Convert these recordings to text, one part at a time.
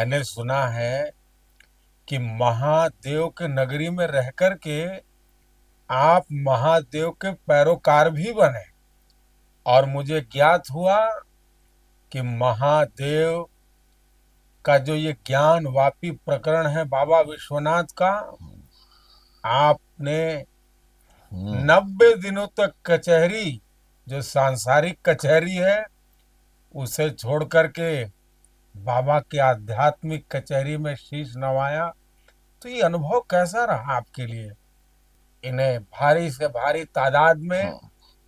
मैंने सुना है कि महादेव के नगरी में रह कर के आप महादेव के पैरोकार भी बने। और मुझे ज्ञात हुआ कि महादेव का जो ये ज्ञान वापी प्रकरण है बाबा विश्वनाथ का, आपने 90 दिनों तक कचहरी, जो सांसारिक कचहरी है, उसे छोड़ करके बाबा के आध्यात्मिक कचहरी में शीश नवाया। तो ये अनुभव कैसा रहा आपके लिए? इन्हें भारी से भारी तादाद में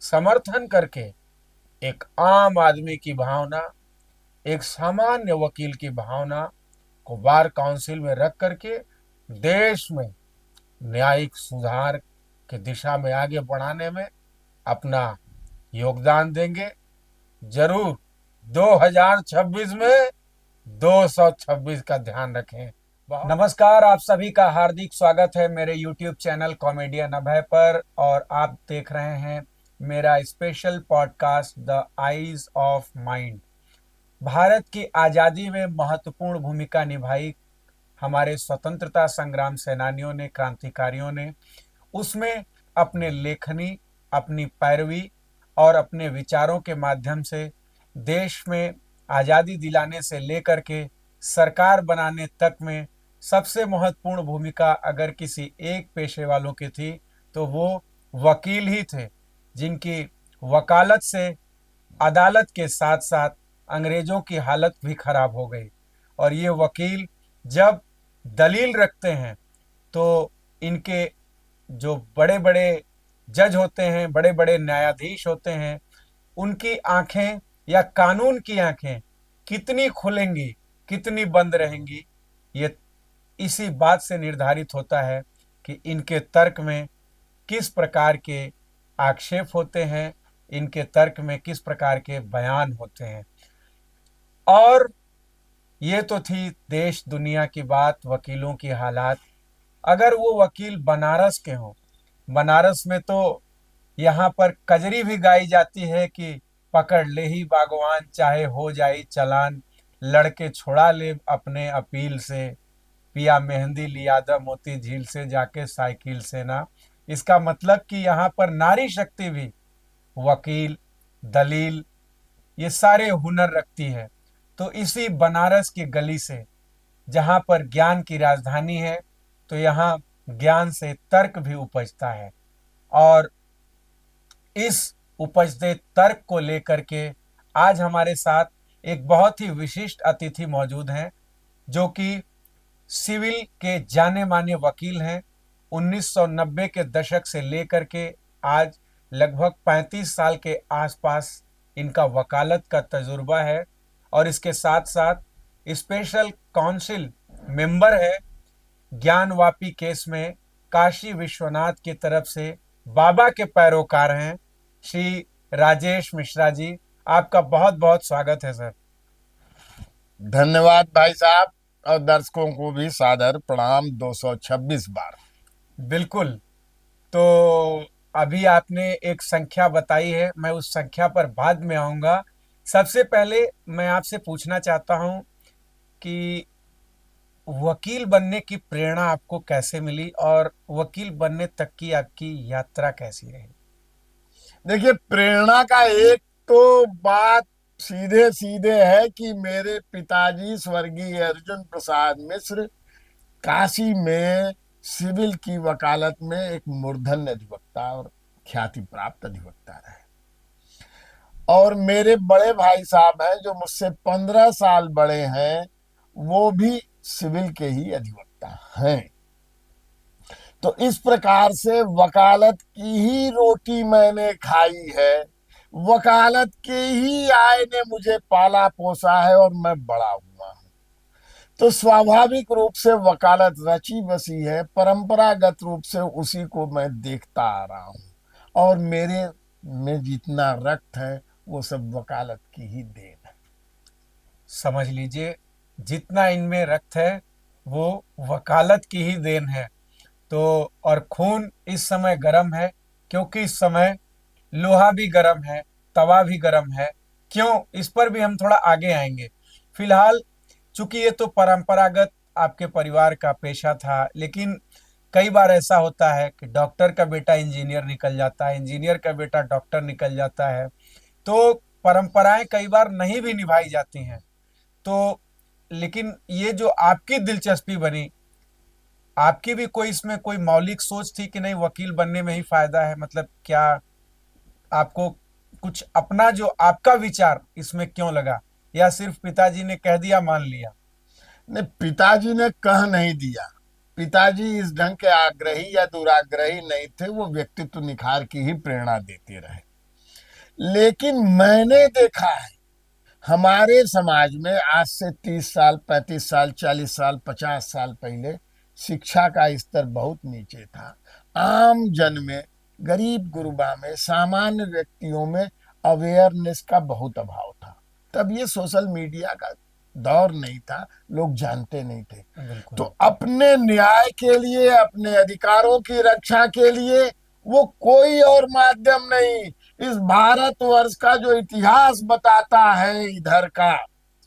समर्थन करके एक आम आदमी की भावना, एक सामान्य वकील की भावना को बार काउंसिल में रख करके देश में न्यायिक सुधार की दिशा में आगे बढ़ाने में अपना योगदान देंगे। जरूर 2026 में 226 का ध्यान रखें। नमस्कार, आप सभी का हार्दिक स्वागत है मेरे YouTube चैनल कॉमेडियन अभय पर, और आप देख रहे हैं मेरा special podcast the eyes of mind. Bharat की आज़ादी में महत्वपूर्ण भूमिका निभाई हमारे स्वतंत्रता संग्राम सेनानियों ने, क्रांतिकारियों ने। उसमें अपने लेखनी, अपनी पैरवी और अपने विचारों के माध्यम से देश में आज़ादी दिलाने से लेकर के सरकार बनाने तक में सबसे महत्वपूर्ण भूमिका अगर किसी एक पेशे वालों की थी तो वो वकील ही थे, जिनकी वकालत से अदालत के साथ साथ अंग्रेजों की हालत भी खराब हो गई। और ये वकील जब दलील रखते हैं तो इनके जो बड़े बड़े जज होते हैं, बड़े बड़े न्यायाधीश होते हैं, उनकी आंखें या कानून की आंखें कितनी खुलेंगी, कितनी बंद रहेंगी, ये इसी बात से निर्धारित होता है कि इनके तर्क में किस प्रकार के आक्षेप होते हैं, इनके तर्क में किस प्रकार के बयान होते हैं। और ये तो थी देश दुनिया की बात, वकीलों की हालात। अगर वो वकील बनारस के हों, बनारस में तो यहाँ पर कजरी भी गाई जाती है कि पकड़ ले ही बागवान, चाहे हो जाए चालान, लड़के छुड़ा ले अपने अपील से, पिया मेहंदी लिया दा मोती झील से, जाके साइकिल से ना। इसका मतलब कि यहाँ पर नारी शक्ति भी वकील, दलील, ये सारे हुनर रखती है। तो इसी बनारस की गली से, जहाँ पर ज्ञान की राजधानी है, तो यहाँ ज्ञान से तर्क भी उपजता है। और इस उपजते तर्क को लेकर के आज हमारे साथ एक बहुत ही विशिष्ट अतिथि मौजूद हैं, जो कि सिविल के जाने माने वकील हैं। 1990 के दशक से लेकर के आज लगभग 35 साल के आसपास इनका वकालत का तजुर्बा है। और इसके साथ साथ स्पेशल काउंसिल मेंबर है। ज्ञानवापी केस में काशी विश्वनाथ की तरफ से बाबा के पैरोकार हैं श्री राजेश मिश्रा जी। आपका बहुत बहुत स्वागत है सर। धन्यवाद भाई साहब, और दर्शकों को भी सादर प्रणाम 226 बार। बिल्कुल। तो अभी आपने एक संख्या बताई है, मैं उस संख्या पर बाद में आऊंगा। सबसे पहले मैं आपसे पूछना चाहता हूं कि वकील बनने की प्रेरणा आपको कैसे मिली और वकील बनने तक की आपकी यात्रा कैसी रही? देखिए, प्रेरणा का एक तो बात सीधे सीधे है कि मेरे पिताजी स्वर्गीय अर्जुन प्रसाद मिश्र काशी में सिविल की वकालत में एक मूर्धन्य अधिवक्ता और ख्याति प्राप्त अधिवक्ता रहे। और मेरे बड़े भाई साहब हैं जो मुझसे 15 साल बड़े हैं, वो भी सिविल के ही अधिवक्ता हैं। तो इस प्रकार से वकालत की ही रोटी मैंने खाई है, वकालत के ही आय ने मुझे पाला पोसा है और मैं बड़ा हुआ हूं। तो स्वाभाविक रूप से वकालत रची बसी है, परंपरागत रूप से उसी को मैं देखता आ रहा हूं। और मेरे में जितना रक्त है वो सब वकालत की ही देन है। समझ लीजिए, जितना इनमें रक्त है वो वकालत की ही देन है। तो और खून इस समय गर्म है, क्योंकि इस समय लोहा भी गर्म है, तवा भी गर्म है। क्यों, इस पर भी हम थोड़ा आगे आएंगे। फिलहाल चूंकि ये तो परंपरागत आपके परिवार का पेशा था, लेकिन कई बार ऐसा होता है कि डॉक्टर का बेटा इंजीनियर निकल जाता है, इंजीनियर का बेटा डॉक्टर निकल जाता है। तो परंपराएं कई बार नहीं भी निभाई जाती हैं। तो लेकिन ये जो आपकी दिलचस्पी बनी, आपकी भी कोई इसमें कोई मौलिक सोच थी कि नहीं वकील बनने में ही फायदा है? मतलब क्या आपको कुछ अपना जो आपका विचार इसमें क्यों लगा, या सिर्फ पिताजी ने कह दिया मान लिया? ने पिताजी ने कह नहीं दिया। पिताजी इस ढंग के आग्रही या दुराग्रही नहीं थे, वो व्यक्तित्व निखार की ही प्रेरणा देते रहे। लेकिन मैंने देखा है हमारे समाज में आज से 30 साल, 35 साल, 40 साल, 50 साल पहले शिक्षा का स्तर बहुत नीचे था। आम जन में, गरीब गुरबा में, सामान्य व्यक्तियों में अवेयरनेस का बहुत अभाव था। तब ये सोशल मीडिया का दौर नहीं था, लोग जानते नहीं थे। तो बिल्कुल। अपने न्याय के लिए, अपने अधिकारों की रक्षा के लिए वो कोई और माध्यम नहीं, इस भारतवर्ष का जो इतिहास बताता है इधर का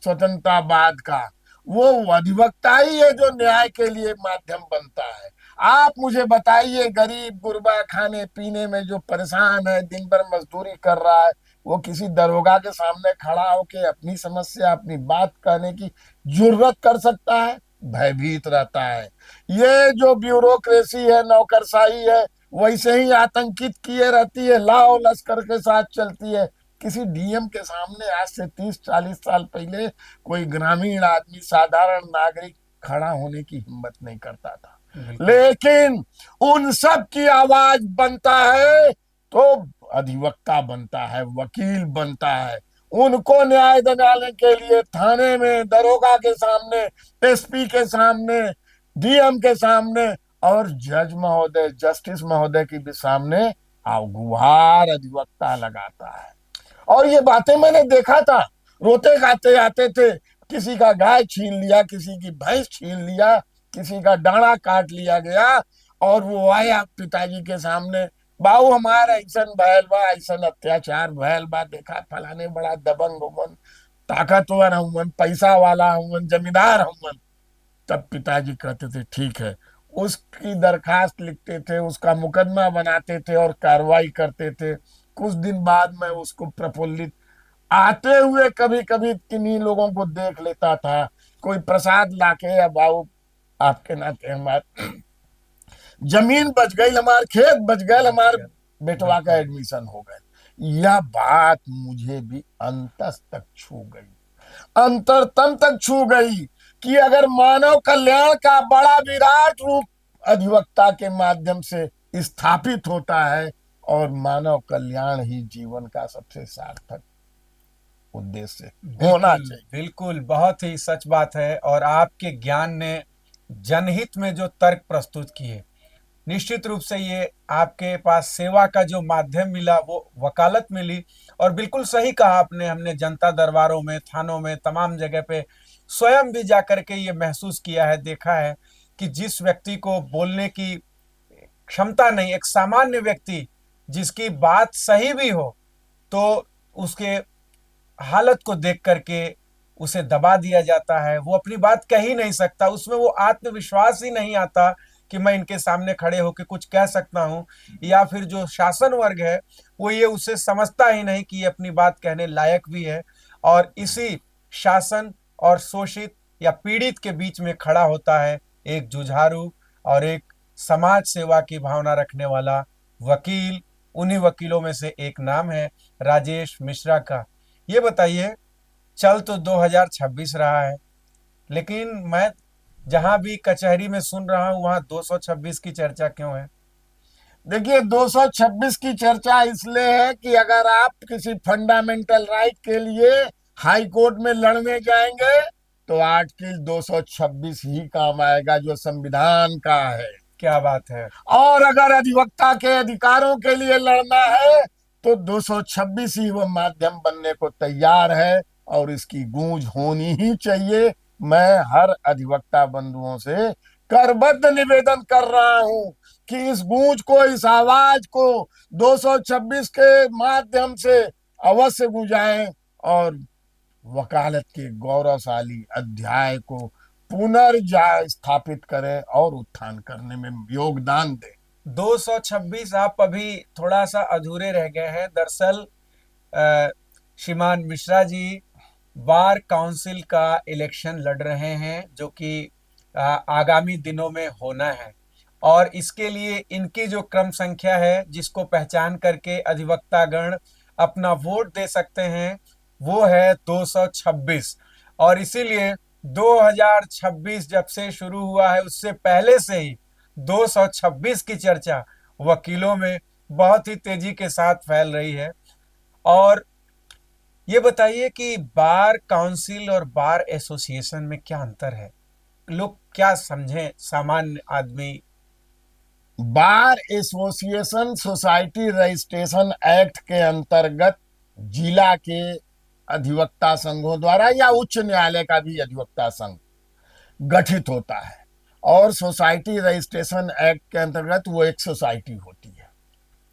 स्वतंत्रतावाद का, वो अधिवक्ता ही है जो न्याय के लिए माध्यम बनता है। आप मुझे बताइए, गरीब गुरबा खाने पीने में जो परेशान है, दिन भर मजदूरी कर रहा है, वो किसी दरोगा के सामने खड़ा होके अपनी समस्या, अपनी बात कहने की जुर्रत कर सकता है? भयभीत रहता है। ये जो ब्यूरोक्रेसी है, नौकरशाही है, वैसे ही आतंकित किए रहती है, लाओ लश्कर के साथ चलती है। किसी डीएम के सामने आज से 30-40 साल पहले कोई ग्रामीण आदमी, साधारण नागरिक खड़ा होने की हिम्मत नहीं करता था। बिल्कुल। लेकिन उन सब की आवाज बनता है तो अधिवक्ता बनता है, वकील बनता है। उनको न्याय दिलाने के लिए थाने में, दरोगा के सामने, एसपी के सामने, डीएम के सामने और जज महोदय, जस्टिस महोदय की भी सामने गुहार अधिवक्ता लगाता है। और ये बातें मैंने देखा था। रोते गाते आते थे, किसी का गाय छीन लिया, किसी की भैंस छीन लिया, किसी का डांडा काट लिया गया, और वो आया पिताजी के सामने, बाबू हमारा ऐसन भैल बा, ऐसन अत्याचार भैल बा, देखा फलाने बड़ा दबंग हुवन, ताकतवर हुवन, पैसा वाला हुवन, जमींदार हुवन। तब पिताजी कहते थे ठीक है, उसकी दरखास्त लिखते थे, उसका मुकदमा बनाते थे और कार्रवाई करते थे। कुछ दिन बाद में उसको प्रफुल्लित आते हुए कभी कभी किन्हीं लोगों को देख लेता था, कोई प्रसाद लाके, या बाबू आपके नाते हमारे जमीन बच गई, हमारे खेत बच गए, हमारे बेटवा का बिल्कुल। एडमिशन हो गए। यह बात मुझे भी अंतस तक छू गई, अंतरतम तक छू गई कि अगर मानव कल्याण का बड़ा विराट रूप अधिवक्ता के माध्यम से स्थापित होता है, और मानव कल्याण ही जीवन का सबसे सार्थक उद्देश्य होना बिल्कुल। चाहिए। बिल्कुल, बहुत ही सच बात है। और आपके ज्ञान ने जनहित में जो तर्क प्रस्तुत किए, निश्चित रूप से ये आपके पास सेवा का जो माध्यम मिला वो वकालत मिली। और बिल्कुल सही कहा आपने, हमने जनता दरबारों में, थानों में, तमाम जगह पे स्वयं भी जाकर के ये महसूस किया है, देखा है कि जिस व्यक्ति को बोलने की क्षमता नहीं, एक सामान्य व्यक्ति जिसकी बात सही भी हो, तो उसके हालत को देख करके उसे दबा दिया जाता है, वो अपनी बात कह ही नहीं सकता, उसमें वो आत्मविश्वास ही नहीं आता कि मैं इनके सामने खड़े होकर कुछ कह सकता हूँ। या फिर जो शासन वर्ग है वो ये उसे समझता ही नहीं कि ये अपनी बात कहने लायक भी है। और इसी शासन और शोषित या पीड़ित के बीच में खड़ा होता है एक जुझारू और एक समाज सेवा की भावना रखने वाला वकील। उन्हीं वकीलों में से एक नाम है राजेश मिश्रा का। ये बताइए, चल तो 2026 रहा है, लेकिन मैं जहां भी कचहरी में सुन रहा हूं वहां 226 की चर्चा क्यों है? देखिए, 226 की चर्चा इसलिए है कि अगर आप किसी फंडामेंटल राइट के लिए हाई कोर्ट में लड़ने जाएंगे तो आर्टिकल 226 ही काम आएगा, जो संविधान का है। क्या बात है। और अगर अधिवक्ता के अधिकारों के लिए लड़ना है तो 226 ही वो माध्यम बनने को तैयार है, और इसकी गूंज होनी ही चाहिए। मैं हर अधिवक्ता बंधुओं से करबद्ध निवेदन कर रहा हूं कि इस गूंज को, इस आवाज को 226 के माध्यम से अवश्य गूंजाएं, और वकालत के गौरवशाली अध्याय को पुनर्जा स्थापित करें और उत्थान करने में योगदान दें। 226 आप अभी थोड़ा सा अधूरे रह गए हैं। दरअसल अ, श्रीमान मिश्रा जी बार काउंसिल का इलेक्शन लड़ रहे हैं, जो कि आगामी दिनों में होना है, और इसके लिए इनकी जो क्रम संख्या है जिसको पहचान करके अधिवक्तागण अपना वोट दे सकते हैं, वो है 226। और इसीलिए 2026 जब से शुरू हुआ है उससे पहले से ही 226 की चर्चा वकीलों में बहुत ही तेजी के साथ फैल रही है। और ये बताइए कि बार काउंसिल और बार एसोसिएशन में क्या अंतर है? लोग क्या समझें, सामान्य आदमी। Bar association society registration act के अंतर्गत जिला के अधिवक्ता संघों द्वारा या उच्च न्यायालय का भी अधिवक्ता संघ गठित होता है, और सोसाइटी रजिस्ट्रेशन एक्ट के अंतर्गत वो एक सोसाइटी होती है।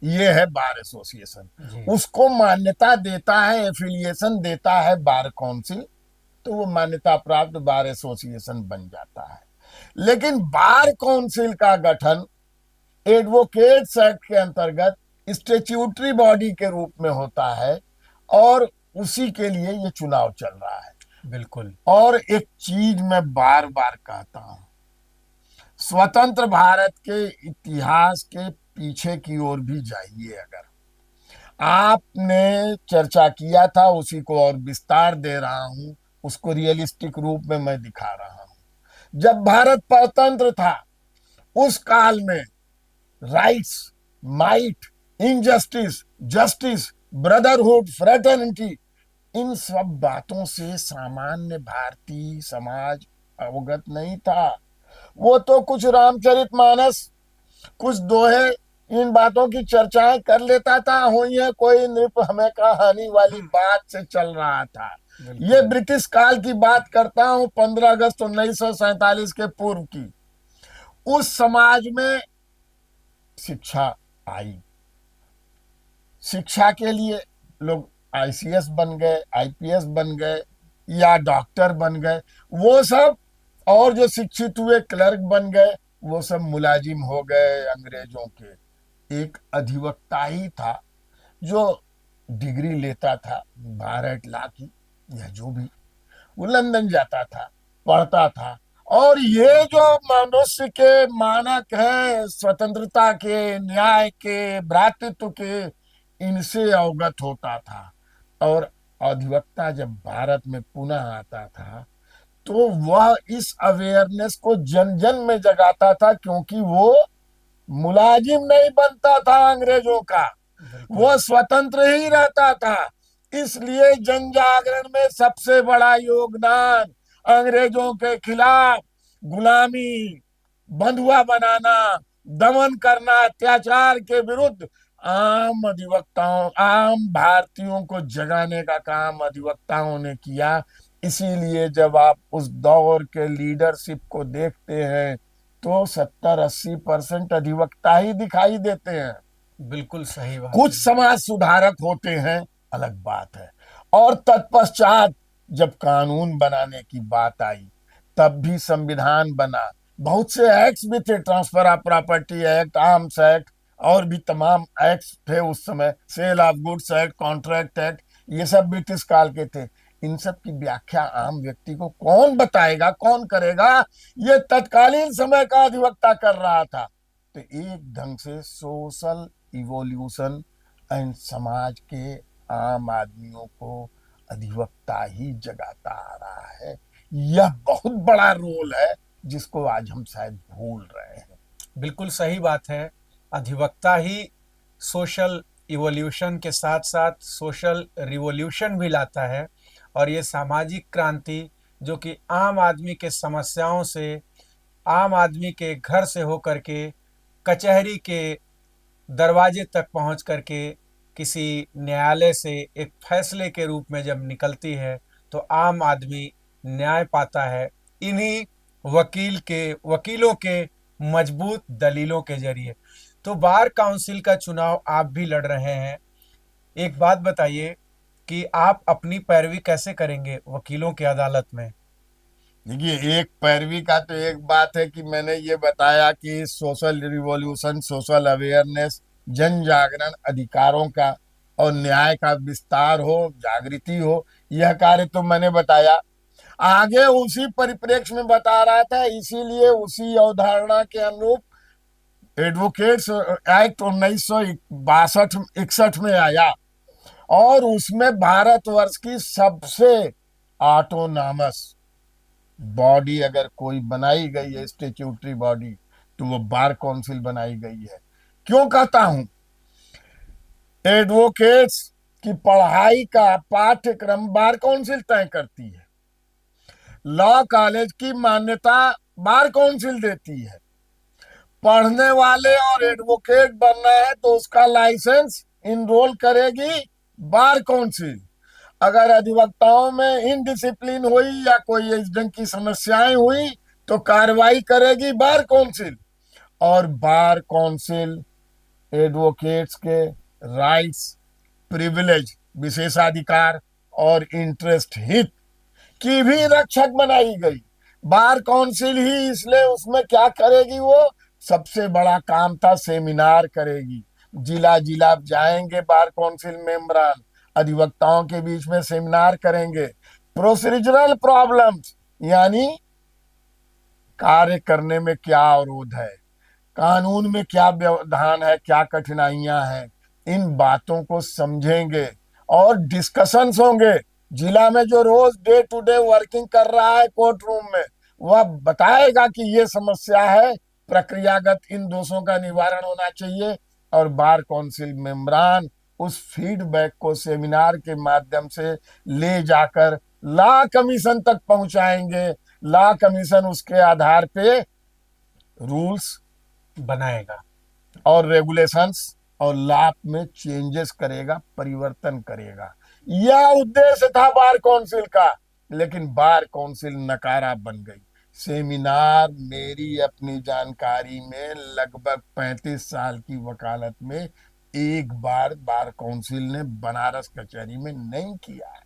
ये है बार एसोसिएशन। जी। उसको मान्यता देता है, एफिलिएशन देता है बार काउंसिल, तो वो मान्यता प्राप्त बार एसोसिएशन बन जाता है। लेकिन बार काउंसिल का गठन एडवोकेट्स एक्ट के अंतर्गत स्टेच्यूटरी बॉडी के रूप में होता है, और उसी के लिए ये चुनाव चल रहा है। बिल्कुल। और एक चीज मैं बार बार कहता हूं, स्वतंत्र भारत के इतिहास के पीछे की ओर भी जाइए। अगर आपने चर्चा किया था उसी को और विस्तार दे रहा हूं, उसको रियलिस्टिक रूप में मैं दिखा रहा हूं। जब भारत स्वतंत्र था उस काल में rights, might, injustice, justice, brotherhood, fraternity, इन सब बातों से सामान्य भारतीय समाज अवगत नहीं था। वो तो कुछ रामचरितमानस, कुछ दोहे, इन बातों की चर्चाएं कर लेता था। हुई है कोई नृप हमें कहानी वाली बात से चल रहा था। ये ब्रिटिश काल की बात करता हूं, 15 अगस्त 1947 के पूर्व की। उस समाज में शिक्षा आई। शिक्षा के लिए लोग आईसीएस बन गए, आईपीएस बन गए, या डॉक्टर बन गए, वो सब। और जो शिक्षित हुए क्लर्क बन गए, वो सब मुलाजिम हो गए अंग्रेजों के। एक अधिवक्ता ही था जो डिग्री लेता था 12 लाख की या जो भी, वो लंदन जाता था, पढ़ता था, और ये जो मनुष्य के मानक हैं स्वतंत्रता के, न्याय के, भ्रातृत्व के, इनसे अवगत होता था। और अधिवक्ता जब भारत में पुनः आता था तो वह इस अवेयरनेस को जन जन में जगाता था, क्योंकि वो मुलाजिम नहीं बनता था अंग्रेजों का, वो स्वतंत्र ही रहता था। इसलिए जन जागरण में सबसे बड़ा योगदान अंग्रेजों के खिलाफ गुलामी, बंधुआ बनाना, दमन करना, अत्याचार के विरुद्ध आम अधिवक्ताओं, आम भारतीयों को जगाने का काम अधिवक्ताओं ने किया। इसीलिए जब आप उस दौर के लीडरशिप को देखते हैं तो 70-80% अधिवक्ता ही दिखाई देते हैं। बिल्कुल सही बात कुछ है। समाज सुधारक होते हैं, अलग बात है। और तत्पश्चात जब कानून बनाने की बात आई, तब भी संविधान बना, बहुत से एक्ट्स भी थे, transfer of property act, arms act, और भी तमाम एक्ट्स थे उस समय, sale of goods act, contract act, ये सब ब्रिटिश काल के थे। इन सब की व्याख्या आम व्यक्ति को कौन बताएगा, कौन करेगा? ये तत्कालीन समय का अधिवक्ता कर रहा था। तो एक ढंग से सोशल इवोल्यूशन एंड समाज के आम आदमियों को अधिवक्ता ही जगाता आ रहा है। यह बहुत बड़ा रोल है जिसको आज हम शायद भूल रहे हैं। बिल्कुल सही बात है। अधिवक्ता ही सोशल इवोल्यूशन के साथ साथ सोशल रिवोल्यूशन भी लाता है, और ये सामाजिक क्रांति जो कि आम आदमी के समस्याओं से, आम आदमी के घर से होकर के कचहरी के दरवाजे तक पहुंच करके किसी न्यायालय से एक फैसले के रूप में जब निकलती है तो आम आदमी न्याय पाता है इन्हीं वकीलों के मजबूत दलीलों के जरिए। तो बार काउंसिल का चुनाव आप भी लड़ रहे हैं। एक बात बताइए कि आप अपनी पैरवी कैसे करेंगे वकीलों की अदालत में। देखिए, एक पैरवी का तो एक बात है कि मैंने ये बताया कि सोशल रिवॉल्यूशन, सोशल अवेयरनेस, जन जागरण, अधिकारों का और न्याय का विस्तार हो, जागृति हो, यह कार्य तो मैंने बताया। आगे उसी परिप्रेक्ष्य में बता रहा था, इसीलिए उसी अवधारणा के अनुरूप एडवोकेट्स एक्ट 1962-61 में आया, और उसमें भारतवर्ष की सबसे ऑटोनॉमस बॉडी अगर कोई बनाई गई है, स्टेट्यूटरी बॉडी, तो वो बार काउंसिल बनाई गई है। क्यों कहता हूं? एडवोकेट्स की पढ़ाई का पाठ्यक्रम बार काउंसिल तय करती है। लॉ कॉलेज की मान्यता बार काउंसिल देती है। पढ़ने वाले और एडवोकेट बनना है तो उसका लाइसेंस इनरोल करेगी बार काउंसिल। अगर अधिवक्ताओं में इनडिसिप्लिन हुई या कोई इस ढंग की समस्याएं हुई तो कार्रवाई करेगी बार काउंसिल। और बार काउंसिल एडवोकेट्स के राइट्स, प्रिविलेज, विशेषाधिकार और इंटरेस्ट हित की भी रक्षक बनाई गई। बार काउंसिल ही इसलिए उसमें क्या करेगी, वो सबसे बड़ा काम था, सेमिनार करेगी। जिला जिला जाएंगे बार काउंसिल मेंबरान, अधिवक्ताओं के बीच में सेमिनार करेंगे। प्रोसीजरल प्रॉब्लम्स, यानी कार्य करने में क्या अवरोध है, कानून में क्या व्यवधान है, क्या कठिनाइयां हैं, इन बातों को समझेंगे और डिस्कशंस होंगे। जिला में जो रोज डे टू डे वर्किंग कर रहा है कोर्ट रूम में, वह बताएगा कि ये समस्या है, प्रक्रियागत इन दोषों का निवारण होना चाहिए। और बार काउंसिल मेंबरान उस फीडबैक को सेमिनार के माध्यम से ले जाकर लॉ कमीशन तक पहुंचाएंगे। लॉ कमीशन उसके आधार पे रूल्स बनाएगा। और रेगुलेशंस और लॉ में चेंजेस करेगा, परिवर्तन करेगा। यह उद्देश्य था बार काउंसिल का, लेकिन बार काउंसिल नकारा बन गई। सेमिनार मेरी अपनी जानकारी में लगभग 35 साल की वकालत में एक बार बार काउंसिल ने बनारस कचहरी में नहीं किया है।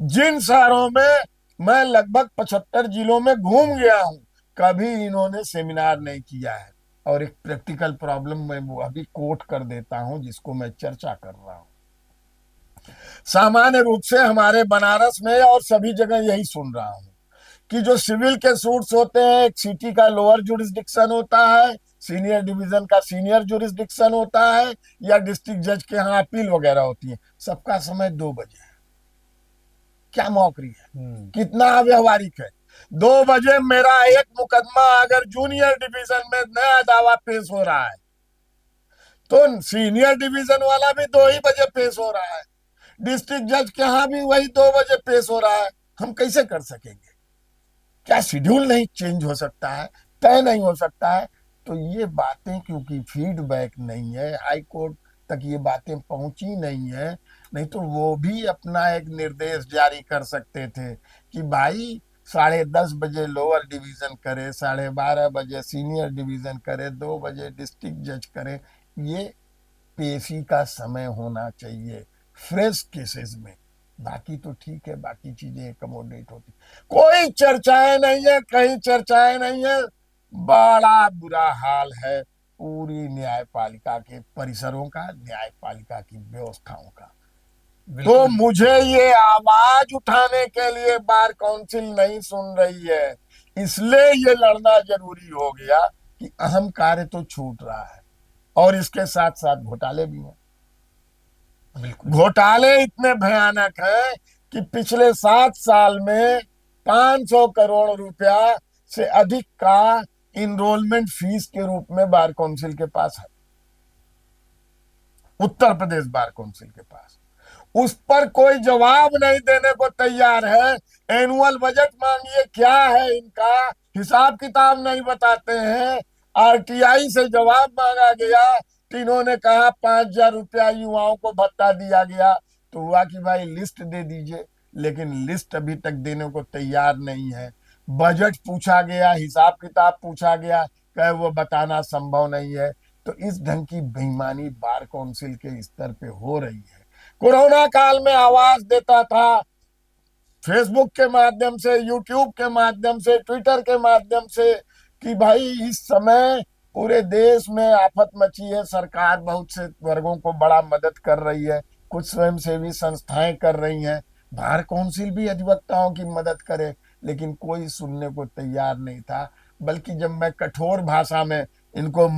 जिन शहरों में मैं लगभग 75 जिलों में घूम गया हूं, कभी इन्होंने सेमिनार नहीं किया है। और एक प्रैक्टिकल प्रॉब्लम मैं वो अभी कोट कर देता हूं जिसको मैं चर्चा कर रहा हूं। सामान्य रूप से हमारे बनारस में और सभी जगह यही सुन रहा हूं कि जो सिविल के सूट्स होते हैं, एक सिटी का लोअर जुरिस्डिक्शन होता है, सीनियर डिवीजन का सीनियर जुरिस्डिक्शन होता है, या डिस्ट्रिक्ट जज के यहाँ अपील वगैरह होती है, सबका समय 2 बजे है। क्या मौकरी है, कितना अव्यवहारिक है। 2 बजे मेरा एक मुकदमा अगर जूनियर डिवीजन में नया दावा पेश हो रहा है तो सीनियर डिवीजन वाला भी 2 ही बजे पेश हो रहा है, डिस्ट्रिक्ट जज के यहाँ भी वही 2 बजे पेश हो रहा है। हम कैसे कर सकेंगे? क्या शेड्यूल नहीं चेंज हो सकता है, तय नहीं हो सकता है? तो ये बातें क्योंकि फीडबैक नहीं है, हाई कोर्ट तक ये बातें पहुंची नहीं है, नहीं तो वो भी अपना एक निर्देश जारी कर सकते थे कि भाई 10:30 बजे लोअर डिवीजन करे, 12:30 बजे सीनियर डिवीजन करे, 2 बजे डिस्ट्रिक्ट जज करे। ये पेशी का समय होना चाहिए फ्रेश केसेस में। बाकी तो ठीक है, बाकी चीजें अकोमोडेट होती। कोई चर्चाएं नहीं है, कहीं चर्चाएं नहीं है। बड़ा बुरा हाल है पूरी न्यायपालिका के परिसरों का, न्यायपालिका की व्यवस्थाओं का। तो बिल्कुल। मुझे ये आवाज उठाने के लिए बार काउंसिल नहीं सुन रही है, इसलिए ये लड़ना जरूरी हो गया कि अहम कार्य तो छूट रहा है और इसके साथ साथ घोटाले भी हैं। बिल्कुल। घोटाले इतने भयानक हैं कि पिछले 7 साल में 500 करोड़ रुपया से अधिक का इनरोलमेंट फीस के रूप में बार काउंसिल के पास है, उत्तर प्रदेश बार काउंसिल के पास। उस पर कोई जवाब नहीं देने को तैयार है। एनुअल बजट मांगिए, क्या है इनका हिसाब किताब नहीं बताते हैं। आरटीआई से जवाब मांगा गया, तीनों ने कहा 5,000 रुपया युवाओं को भत्ता दिया गया। तो हुआ कि भाई लिस्ट दे दीजिए, लेकिन लिस्ट अभी तक देने को तैयार नहीं है। बजट पूछा गया, हिसाब किताब पूछा गया, कहे वो बताना संभव नहीं है। तो इस ढंग की बेईमानी बार काउंसिल के स्तर पे हो रही है। कोरोना काल में आवाज देता था, फेसबुक के माध्यम से, यूट्यूब के माध्यम से, ट्विटर के माध्यम से, कि भाई इस समय पूरे देश में आफत मची है, सरकार बहुत से वर्गों को बड़ा मदद कर रही है, कुछ स्वयंसेवी संस्थाएं कर रही हैं, बार काउंसिल भी अधिवक्ताओं की मदद करे, लेकिन कोई सुनने को तैयार नहीं था। बल्कि जब मैं कठोर भाषा में इनको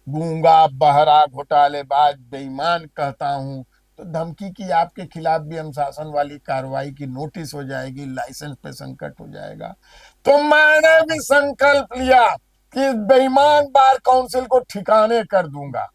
गूंगा, बहरा, घोटालेबाज, बेईमान कहता हूं, तो धमकी की आपके खिलाफ भी अनुशासन वाली कार्रवाई की नोटिस हो जाएगी, लाइसेंस पे संकट हो जाएगा। तो मैंने भी संकल्प लिया कि बेईमान बार काउंसिल को ठिकाने कर दूंगा।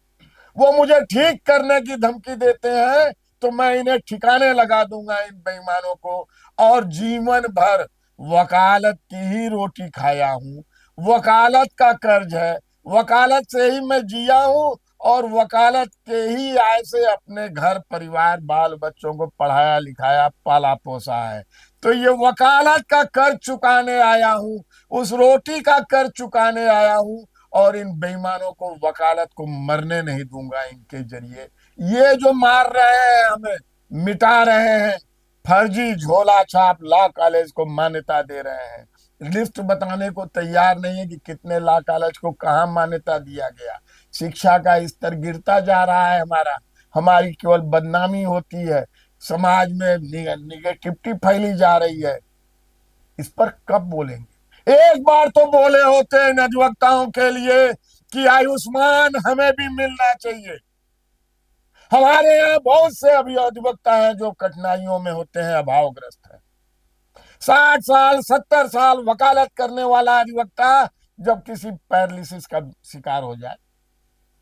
वो मुझे ठीक करने की धमकी देते हैं तो मैं इन्हें ठिकाने लगा दूंगा, इन बेईमानों को। और जीवन भर वकालत की ही रोटी खाया हूं, वकालत का कर्ज है, वकालत से ही मैं जिया हूं, और वकालत के ही आय से अपने घर परिवार बाल बच्चों को पढ़ाया लिखाया पाला पोसा है। तो ये वकालत का कर्ज चुकाने आया हूं, उस रोटी का कर्ज चुकाने आया हूं, और इन बेईमानों को, वकालत को मरने नहीं दूंगा इनके जरिए। ये जो मार रहे हैं हमें, मिटा रहे हैं, फर्जी झोला छाप लॉ कॉलेज को मान्यता दे रहे हैं, लिस्ट बताने को तैयार नहीं है कि कितने लॉ कॉलेज को कहाँ मान्यता दिया गया। शिक्षा का स्तर गिरता जा रहा है हमारा, हमारी केवल बदनामी होती है, समाज में निगेटिविटी फैली जा रही है। इस पर कब बोलेंगे? एक बार तो बोले होते हैं अधिवक्ताओं के लिए कि आयुष्मान हमें भी मिलना चाहिए। हमारे यहाँ बहुत से अभी अधिवक्ता हैं जो कठिनाइयों में होते हैं, अभावग्रस्त हैं। 60 साल 70 साल वकालत करने वाला अधिवक्ता जब किसी पैरालिसिस का शिकार हो जाए,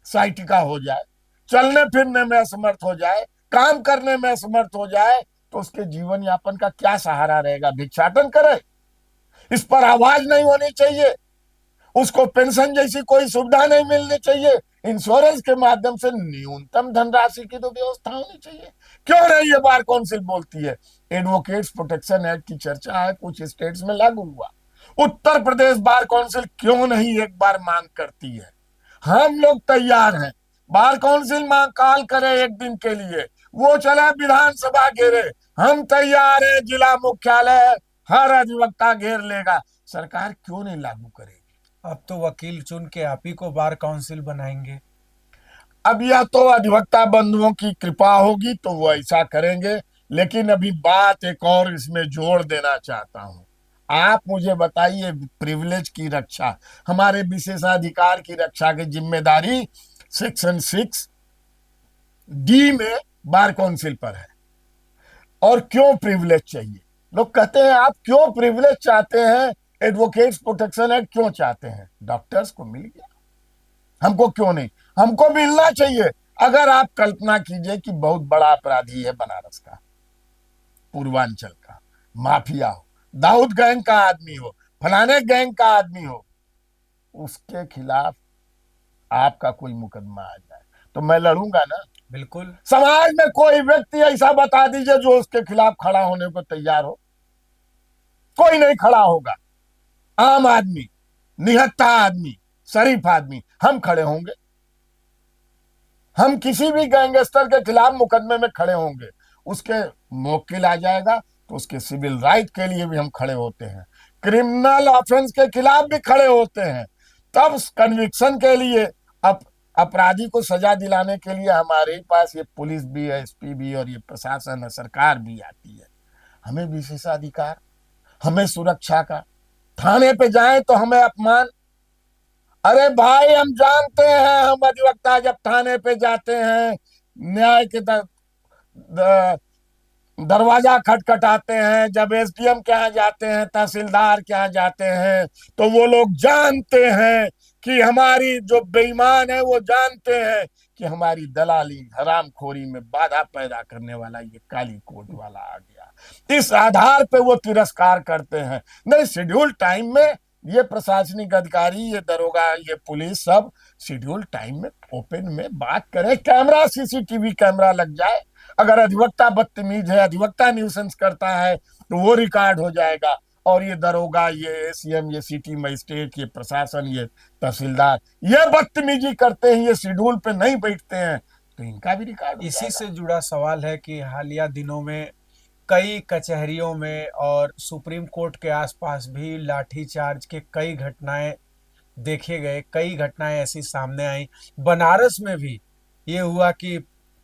साइटिका हो जाए, चलने फिरने में असमर्थ हो जाए, काम करने में असमर्थ हो जाए, तो उसके जीवन यापन का क्या सहारा रहेगा? भिक्षाटन करे? इस पर आवाज नहीं होनी चाहिए, उसको पेंशन जैसी कोई सुविधा नहीं मिलनी चाहिए, इंश्योरेंस के माध्यम से न्यूनतम धनराशि की तो व्यवस्था होनी चाहिए। क्यों नहीं ये बार काउंसिल बोलती है? एडवोकेट्स प्रोटेक्शन एक्ट की चर्चा है, कुछ स्टेट्स में लागू हुआ, उत्तर प्रदेश बार काउंसिल क्यों नहीं एक बार मांग करती है? हम लोग तैयार हैं, बार काउंसिल मांग कॉल करे एक दिन के लिए, वो चले विधानसभा घेरे, हम तैयार हैं, जिला मुख्यालय हर अधिवक्ता घेर लेगा। सरकार क्यों नहीं लागू करेगी? अब तो वकील चुन के आप ही को बार काउंसिल बनाएंगे। अब या तो अधिवक्ता बंधुओं की कृपा होगी तो वो ऐसा करेंगे, लेकिन अभी बात एक और इसमें जोड़ देना चाहता हूं। आप मुझे बताइए, प्रिविलेज की रक्षा, हमारे विशेषाधिकार की रक्षा की जिम्मेदारी सेक्शन 6D में बार काउंसिल पर है। और क्यों प्रिविलेज चाहिए? लोग कहते हैं आप क्यों प्रिविलेज चाहते हैं, एडवोकेट्स प्रोटेक्शन एक्ट क्यों चाहते हैं? डॉक्टर्स को मिल गया, हमको क्यों नहीं? हमको मिलना चाहिए। अगर आप कल्पना कीजिए कि बहुत बड़ा अपराधी है बनारस का, पूर्वांचल का माफिया हो, दाऊद गैंग का आदमी हो, फलाने गैंग का आदमी हो, उसके खिलाफ आपका कोई मुकदमा आ जाए तो मैं लड़ूंगा ना? बिल्कुल। समाज में कोई व्यक्ति ऐसा बता दीजिए जो उसके खिलाफ खड़ा होने को तैयार हो। कोई नहीं खड़ा होगा। आम आदमी, निहत्था आदमी, शरीफ आदमी, हम खड़े होंगे। हम किसी भी गैंगस्टर के खिलाफ मुकदमे में खड़े होंगे, उसके मुवक्किल आ जाएगा तो उसके सिविल राइट के लिए भी हम खड़े होते हैं, क्रिमिनल ऑफेंस के खिलाफ भी खड़े होते हैं। तब कन्विक्शन के लिए, अपराधी को सजा दिलाने के लिए हमारे पास ये पुलिस भी है, एसपी भी, और ये प्रशासन है, सरकार भी आती है। हमें विशेषाधिकार, हमें सुरक्षा का। थाने पे जाएं तो हमें अपमान। अरे भाई, हम जानते हैं, हम अधिवक्ता जब थाने पे जाते हैं, न्याय के दरवाजा खटखटाते हैं, जब एसडीएम के यहाँ जाते हैं, तहसीलदार के यहाँ जाते हैं, तो वो लोग जानते हैं कि हमारी जो बेईमान है, वो जानते हैं कि हमारी दलाली हरामखोरी में बाधा पैदा करने वाला ये काली कोट वाला आ गया। इस आधार पे वो तिरस्कार करते हैं। नहीं, शेड्यूल टाइम में ये प्रशासनिक अधिकारी, ये दरोगा, ये पुलिस सब शेड्यूल टाइम में ओपन में बात करें, कैमरा, सीसीटीवी कैमरा लग जाए। अगर अधिवक्ता बदतमीज है, अधिवक्ता न्यूसेंस करता है, तो वो रिकॉर्ड हो जाएगा। और ये दरोगा, ये एसीएम, ये सिटी मजिस्ट्रेट, ये प्रशासन, ये तहसीलदार, ये बदतमीजी करते हैं, ये शेड्यूल पे नहीं बैठते हैं, तो इनका भी रिकॉर्ड हो इसी जाएगा। से जुड़ा सवाल है कि हालिया दिनों में कई कचहरियों में और सुप्रीम कोर्ट के आसपास भी लाठीचार्ज के कई घटनाएं देखे गए, कई घटनाएं ऐसी सामने आई। बनारस में भी ये हुआ कि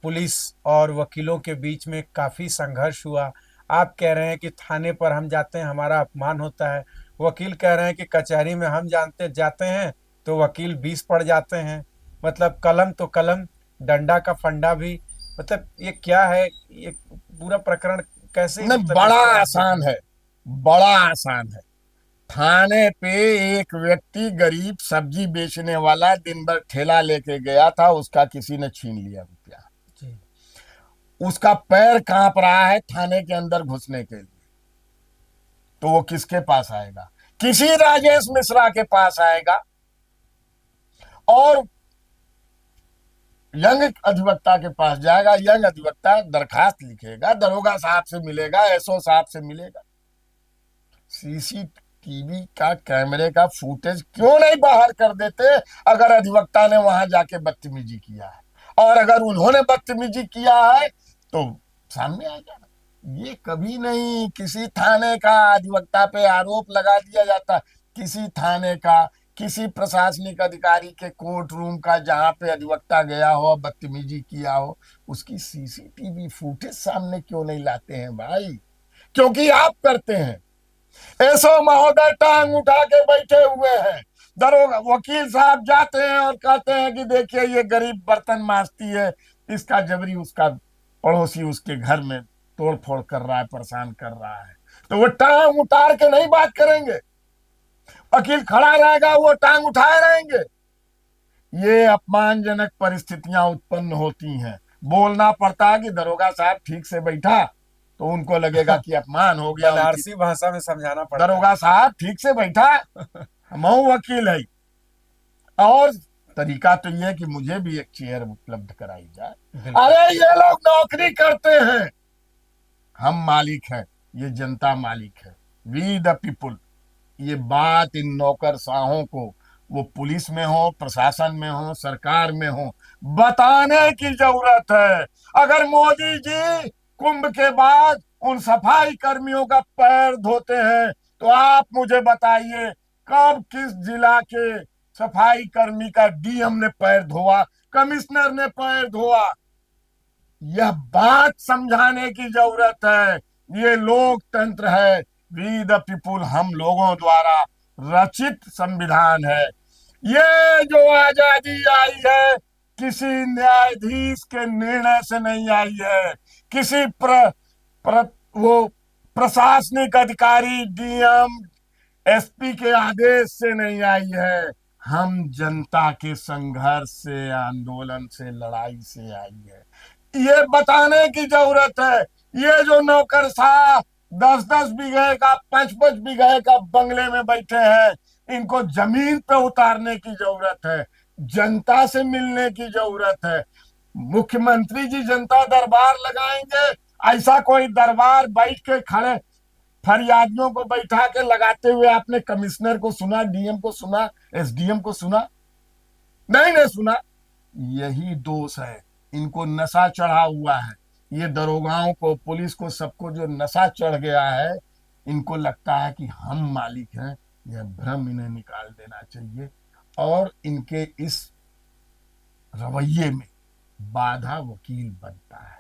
पुलिस और वकीलों के बीच में काफ़ी संघर्ष हुआ। आप कह रहे हैं कि थाने पर हम जाते हैं हमारा अपमान होता है, वकील कह रहे हैं कि कचहरी में हम जानते जाते हैं तो वकील 20 पड़ जाते हैं। मतलब कलम तो कलम, डंडा का फंडा भी। मतलब ये क्या है, ये पूरा प्रकरण कैसे, नहीं, मतलब बड़ा इसको आप आसान देखेंगे? है, बड़ा आसान है। थाने पे एक व्यक्ति गरीब सब्जी बेचने वाला दिन भर ठेला लेके गया था, उसका किसी ने छीन लिया रुपया। जी। उसका पैर कांप रहा है थाने के अंदर घुसने के लिए, तो वो किसके पास आएगा? किसी राजेश मिश्रा के पास आएगा और यंग अधिवक्ता के पास जाएगा। यंग अधिवक्ता दरखास्त लिखेगा, दरोगा साहब से मिलेगा, एसओ साहब से मिलेगा। सीसीटीवी का कैमरे का फुटेज क्यों नहीं बाहर कर देते? अगर अधिवक्ता ने वहां जाके बदतमीजी किया है, और अगर उन्होंने बदतमीजी किया है तो सामने आ जाना। ये कभी नहीं किसी थाने का अधिवक्ता पे आरोप लगा दिया जाता। किसी थाने का, किसी प्रशासनिक अधिकारी के कोर्ट रूम का जहां पे अधिवक्ता गया हो, बदतमीजी किया हो, उसकी सीसीटीवी फुटेज सामने क्यों नहीं लाते हैं भाई? क्योंकि आप करते हैं। एसो महोदय टांग उठा के बैठे हुए हैं, दरोगा वकील साहब जाते हैं और कहते हैं कि देखिए ये गरीब बर्तन मांजती है, इसका जबरी उसका पड़ोसी उसके घर में तोड़ फोड़ कर रहा है, परेशान कर रहा है, तो वो टांग उतार के नहीं बात करेंगे। वकील खड़ा रहेगा, वो टांग उठाए रहेंगे। ये अपमानजनक परिस्थितियां उत्पन्न होती हैं। बोलना पड़ता है कि दरोगा साहब ठीक से बैठा, तो उनको लगेगा कि अपमान हो गया उनकी। बनारसी भाषा में समझाना पड़ता है। दरोगा साहब ठीक से बैठा, हम वकील है। और तरीका तो यह है कि मुझे भी एक चेयर उपलब्ध कराई जाए। बिल्कुल। अरे ये लोग नौकरी करते हैं, हम मालिक हैं, ये जनता मालिक है, वी द पीपुल। ये बात इन नौकरशाहों को, वो पुलिस में हो, प्रशासन में हो, सरकार में हो, बताने की जरूरत है। अगर मोदी जी कुंभ के बाद उन सफाई कर्मियों का पैर धोते हैं, तो आप मुझे बताइए कब किस जिला के सफाई कर्मी का डीएम ने पैर धोआ, कमिश्नर ने पैर धोआ? यह बात समझाने की जरूरत है। ये लोकतंत्र है, वी द पीपुल, हम लोगों द्वारा रचित संविधान है। ये जो आजादी आई है किसी न्यायाधीश के निर्णय से नहीं आई है, किसी वो प्रशासनिक अधिकारी, डीएम, एसपी के आदेश से नहीं आई है। हम जनता के संघर्ष से, आंदोलन से, लड़ाई से आई है। ये बताने की जरूरत है। ये जो नौकरशाह 10-10 बीघे का, 5-5 बीघे का बंगले में बैठे हैं, इनको जमीन पे उतारने की जरूरत है, जनता से मिलने की जरूरत है। मुख्यमंत्री जी जनता दरबार लगाएंगे, ऐसा कोई दरबार बैठ के खड़े फरियादियों को बैठा के लगाते हुए आपने कमिश्नर को सुना, डीएम को सुना, एसडीएम को सुना? नहीं सुना। यही दोष है, इनको नशा चढ़ा हुआ है। ये दरोगाओं को, पुलिस को, सबको जो नशा चढ़ गया है, इनको लगता है कि हम मालिक हैं। यह भ्रम इन्हें निकाल देना चाहिए, और इनके इस रवैये में बाधा वकील बनता है।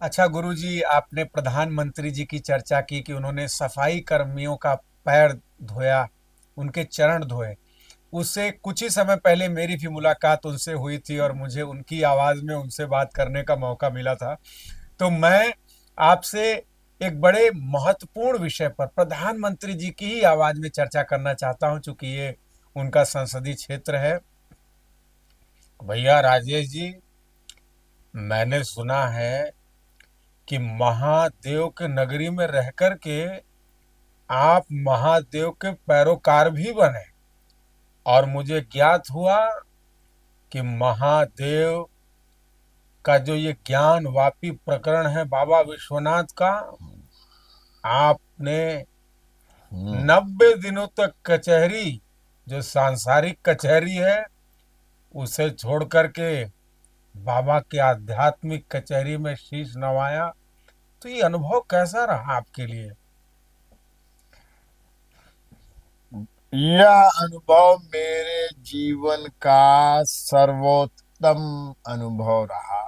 अच्छा गुरुजी, आपने प्रधानमंत्री जी की चर्चा की कि उन्होंने सफाई कर्मियों का पैर धोया, उनके चरण धोए। उससे कुछ ही समय पहले मेरी भी मुलाकात उनसे हुई थी और मुझे उनकी आवाज़ में उनसे बात करने का मौका मिला था। तो मैं आपसे एक बड़े महत्वपूर्ण विषय पर प्रधानमंत्री जी की ही आवाज़ में चर्चा करना चाहता हूं, चूंकि ये उनका संसदीय क्षेत्र है। भैया राजेश जी, मैंने सुना है कि महादेव के नगरी में रह कर के आप महादेव के पैरोकार भी बने, और मुझे ज्ञात हुआ कि महादेव का जो ये ज्ञान वापी प्रकरण है बाबा विश्वनाथ का, आपने 90 दिनों तक कचहरी, जो सांसारिक कचहरी है, उसे छोड़ करके बाबा की आध्यात्मिक कचहरी में शीश नवाया, तो ये अनुभव कैसा रहा आपके लिए? यह अनुभव मेरे जीवन का सर्वोत्तम अनुभव रहा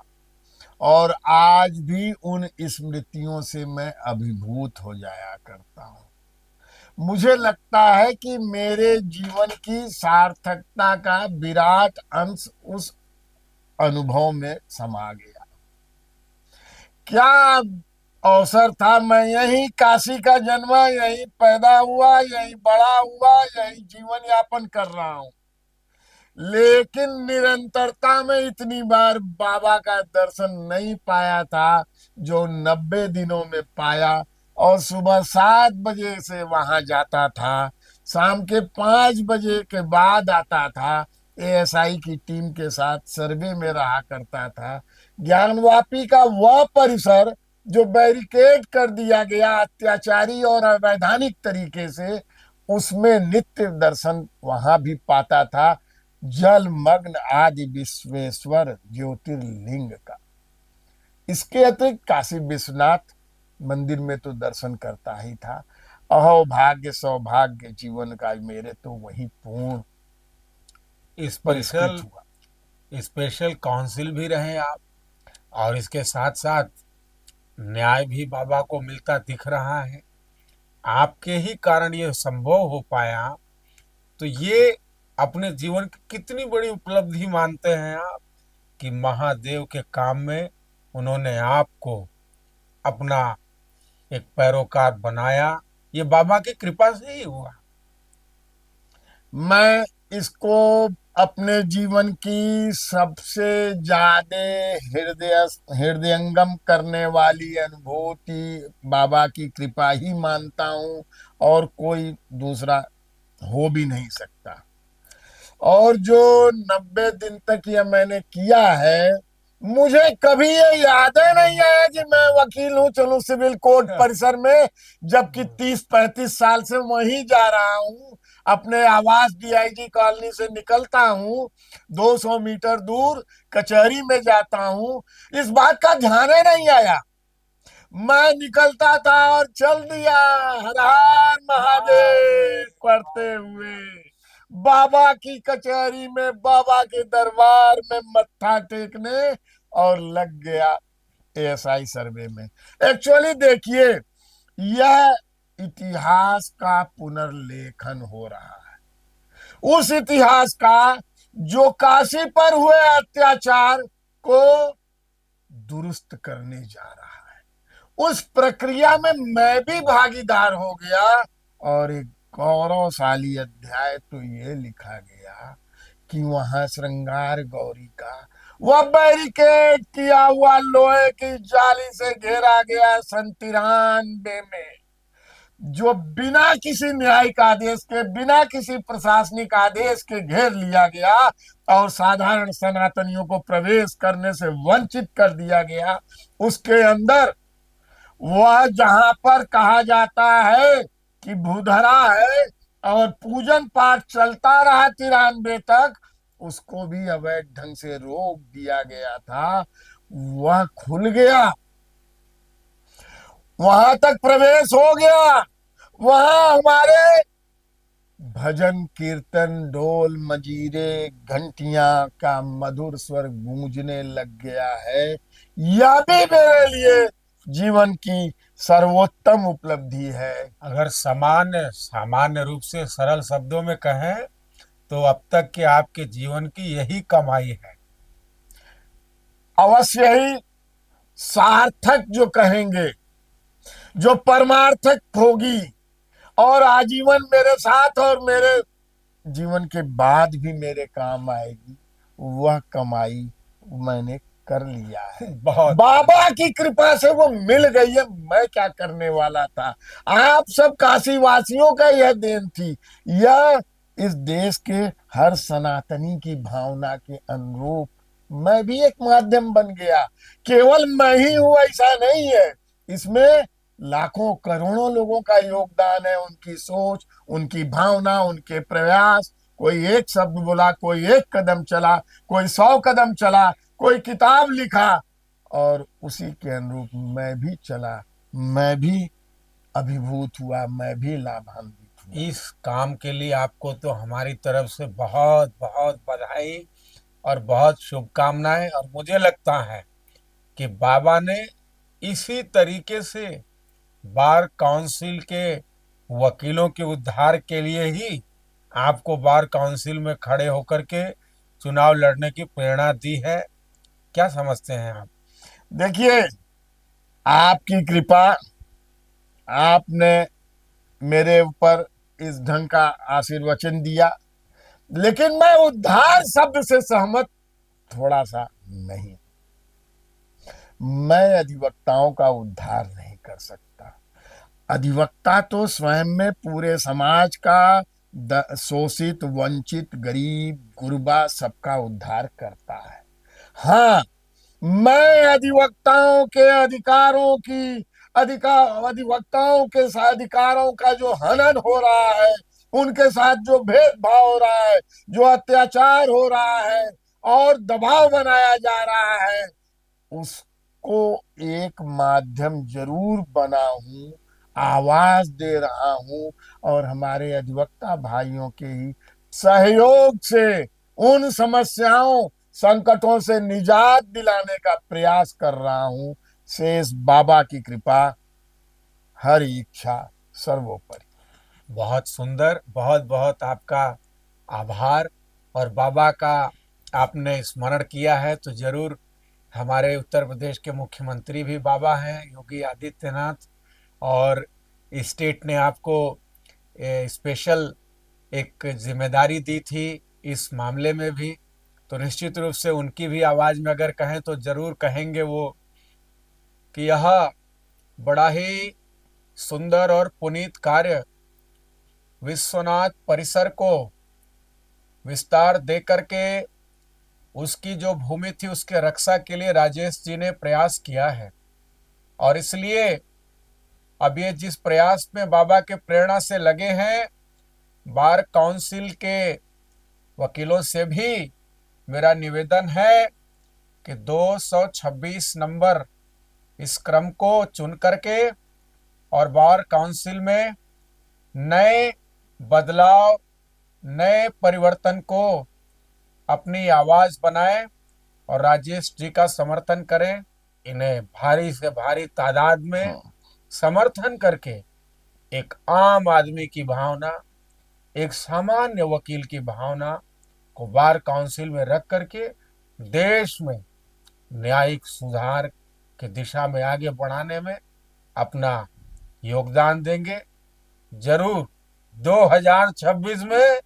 और आज भी उन स्मृतियों से मैं अभिभूत हो जाया करता हूँ। मुझे लगता है कि मेरे जीवन की सार्थकता का विराट अंश उस अनुभव में समा गया। क्या अवसर था! मैं यही काशी का जन्मा, यही पैदा हुआ, यही बड़ा हुआ, यही जीवन यापन कर रहा हूँ, लेकिन निरंतरता में इतनी बार बाबा का दर्शन नहीं पाया था जो 90 दिनों में पाया। और सुबह 7 बजे से वहां जाता था, शाम के 5 बजे के बाद आता था। एएसआई की टीम के साथ सर्वे में रहा करता था। ज्ञानवापी का वह परिसर जो बैरिकेड कर दिया गया अत्याचारी और अवैधानिक तरीके से, उसमें नित्य दर्शन वहां भी पाता था जलमग्न आदि विश्वेश्वर ज्योतिर्लिंग का। इसके अतिरिक्त काशी विश्वनाथ मंदिर में तो दर्शन करता ही था। अहो भाग्य सौभाग्य जीवन का मेरे तो वही पूर्ण स्पेशल परिष्कृत हुआ। स्पेशल काउंसिल भी रहे आप, और इसके साथ साथ न्याय भी बाबा को मिलता दिख रहा है। आपके ही कारण ये संभव हो पाया, तो ये अपने जीवन की कितनी बड़ी उपलब्धि मानते हैं आप, कि महादेव के काम में उन्होंने आपको अपना एक पैरोकार बनाया। ये बाबा की कृपा से ही हुआ। मैं इसको अपने जीवन की सबसे ज्यादा हृदय हृदयंगम करने वाली अनुभूति बाबा की कृपा ही मानता हूँ, और कोई दूसरा हो भी नहीं सकता। और जो 90 दिन तक यह मैंने किया है, मुझे कभी ये याद ही नहीं आया कि मैं वकील हूँ, चलूं सिविल कोर्ट परिसर में, जबकि 30-35 साल से वहीं जा रहा हूँ। अपने आवास डीआईजी कॉलोनी से निकलता हूँ, 200 मीटर दूर कचहरी में जाता हूँ, इस बात का ध्यान ही नहीं आया। मैं निकलता था और चल दिया हर हर महादेव करते हुए बाबा की कचहरी में, बाबा के दरबार में मत्था टेकने, और लग गया एएसआई सर्वे में। एक्चुअली देखिए, यह इतिहास का पुनर्लेखन हो रहा है, उस इतिहास का जो काशी पर हुए अत्याचार को दुरुस्त करने जा रहा है। उस प्रक्रिया में मैं भी भागीदार हो गया, और एक गौरवशाली अध्याय तो ये लिखा गया कि वहां श्रृंगार गौरी का वह बैरिकेड किया हुआ लोहे की जाली से घेरा गया सन 93 में, जो बिना किसी न्यायिक आदेश के, बिना किसी प्रशासनिक आदेश के घेर लिया गया और साधारण सनातनियों को प्रवेश करने से वंचित कर दिया गया। उसके अंदर वह जहां पर कहा जाता है कि भूधरा है और पूजन पाठ चलता रहा 93 तक, उसको भी अवैध ढंग से रोक दिया गया था। वह खुल गया, वहां तक प्रवेश हो गया। वहां हमारे भजन कीर्तन ढोल मजीरे घंटियां का मधुर स्वर गूंजने लग गया है। यह भी मेरे लिए जीवन की सर्वोत्तम उपलब्धि है। अगर सामान्य सामान्य रूप से सरल शब्दों में कहें, तो अब तक के आपके जीवन की यही कमाई है। अवश्य ही सार्थक जो कहेंगे, जो परमार्थक होगी और आजीवन मेरे साथ और मेरे जीवन के बाद भी मेरे काम आएगी, वह कमाई मैंने कर लिया है। बहुत बाबा की कृपा से वो मिल गई है। मैं क्या करने वाला था! आप सब काशी वासियों का यह देन थी। यह इस देश के हर सनातनी की भावना के अनुरूप मैं भी एक माध्यम बन गया। केवल मैं ही हूं ऐसा नहीं है, इसमें लाखों करोड़ों लोगों का योगदान है। उनकी सोच, उनकी भावना, उनके प्रयास। कोई एक शब्द बोला, कोई एक कदम चला, कोई 100 कदम चला, कोई किताब लिखा और उसी के अनुरूप मैं भी चला, मैं भी अभिभूत हुआ, मैं भी लाभान्वित हुआ। इस काम के लिए आपको तो हमारी तरफ से बहुत बहुत बधाई और बहुत शुभकामनाएं। और मुझे लगता है कि बाबा ने इसी तरीके से बार काउंसिल के वकीलों के उद्धार के लिए ही आपको बार काउंसिल में खड़े होकर के चुनाव लड़ने की प्रेरणा दी है। क्या समझते हैं आप? देखिए, आपकी कृपा, आपने मेरे ऊपर इस ढंग का आशीर्वचन दिया, लेकिन मैं उद्धार शब्द से सहमत थोड़ा सा नहीं। मैं अधिवक्ताओं का उद्धार नहीं कर सकता। अधिवक्ता तो स्वयं में पूरे समाज का शोषित, वंचित, गरीब, गुरबा सबका उद्धार करता है। हाँ, मैं अधिवक्ताओं के अधिकारों की अधिवक्ताओं के अधिकारों का जो हनन हो रहा है, उनके साथ जो भेदभाव हो रहा है, जो अत्याचार हो रहा है और दबाव बनाया जा रहा है, उसको एक माध्यम जरूर बना हूं, आवाज दे रहा हूं, और हमारे अधिवक्ता भाइयों के ही सहयोग से उन समस्याओं, संकटों से निजात दिलाने का प्रयास कर रहा हूं। शेष बाबा की कृपा, हर इच्छा सर्वोपरि। बहुत सुंदर, बहुत बहुत आपका आभार। और बाबा का आपने स्मरण किया है तो जरूर, हमारे उत्तर प्रदेश के मुख्यमंत्री भी बाबा हैं, योगी आदित्यनाथ। और स्टेट ने आपको स्पेशल एक जिम्मेदारी दी थी इस मामले में भी। तो निश्चित रूप से उनकी भी आवाज़ में अगर कहें तो ज़रूर कहेंगे वो कि यह बड़ा ही सुंदर और पुनीत कार्य विश्वनाथ परिसर को विस्तार दे करके उसकी जो भूमि थी उसके रक्षा के लिए राजेश जी ने प्रयास किया है। और इसलिए अब ये जिस प्रयास में बाबा के प्रेरणा से लगे हैं, बार काउंसिल के वकीलों से भी मेरा निवेदन है कि 226 नंबर इस क्रम को चुन करके और बार काउंसिल में नए बदलाव, नए परिवर्तन को अपनी आवाज बनाएं और राजेश जी का समर्थन करें। इन्हें भारी से भारी तादाद में समर्थन करके एक आम आदमी की भावना, एक सामान्य वकील की भावना को बार काउंसिल में रख करके देश में न्यायिक सुधार की दिशा में आगे बढ़ाने में अपना योगदान देंगे। जरूर 2026 में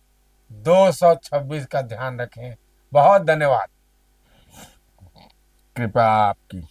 226 का ध्यान रखें। बहुत धन्यवाद। कृपा आपकी।